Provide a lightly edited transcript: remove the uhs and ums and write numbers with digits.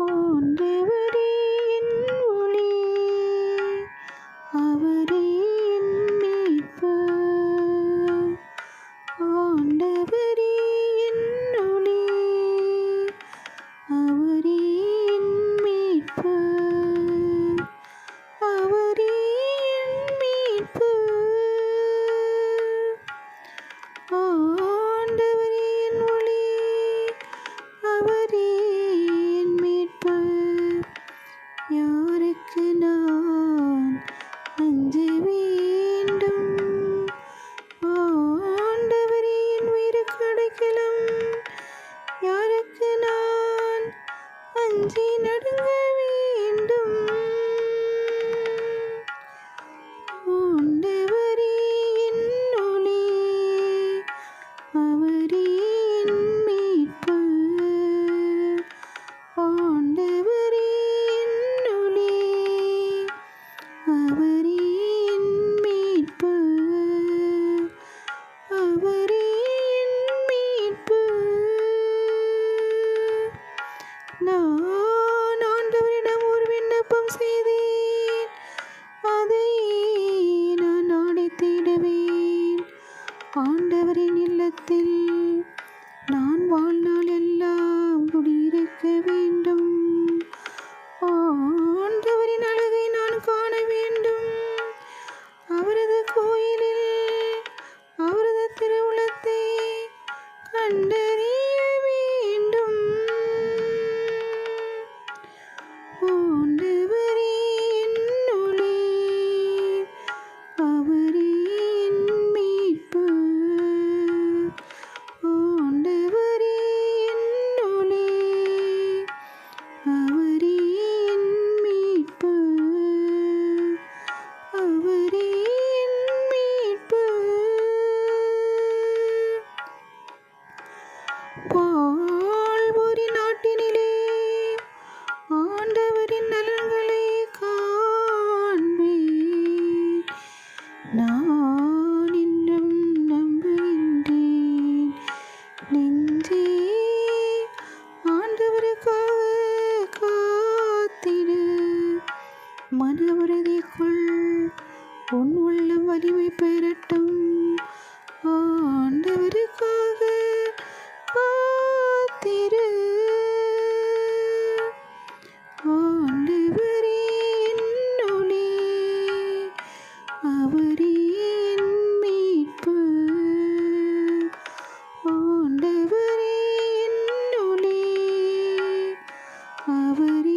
ஆண்டவரே என் ஒளி, அவரே என் மீட்பர். ஆண்டவரே என் ஒளி, அவரே என் மீட்பர். அவரே என் மீட்பர். ஆண்டவரே என் ஒளி, அவரே என் மீட்பர். யாருக்கு நான் அஞ்ச வேண்டும்? ஆண்டவரே என் உயிருக்கு அடைக்கலம். யாருக்கு நான் அஞ்சி நடுங்க வேண்டும்? ஆண்டவரே என் ஒளி, அவரே என் மீட்பர். ஆண்டவரே என் ஒளி, அவரே என் மீட்பர். அவரே என் மீட்பர். நான் ஆண்டவரிடம் ஒரு விண்ணப்பம் செய்தேன், அதை நான் நாடி தேடுவேன். ஆண்டவரின் இல்லத்தில் நான் வாழ்நாள் எல்லாம் குடியிருக்க வேண்டும். ஆண்டவரின் அழகை நான் காண வேண்டும். அவரது கோயிலில் அவரது திருவுளத்தை கண்டறிய வேண்டும். ஆண்டவரே என் ஒளி, அவரே என் மீட்பர். ஆண்டவரே என் ஒளி, அவரே என் மீட்பர். அவரே என் மீட்பர். வாழ்வொரு நாட்டினிலே ஆண்டவரின் நலன்களை காண்பேன். நான் இன்னும் நம்புகின்றேன். நெஞ்சே, ஆண்டவருக்காக காத்திடு. மன உறுதி கொள், உன் உள்ளம் வலிமை பெறட்டும். ஆண்டவருக்காக காத்திரு. ஆண்டவரே என் ஒளி, அவரே என் மீட்பர். ஆண்டவரே என் ஒளி, அவரே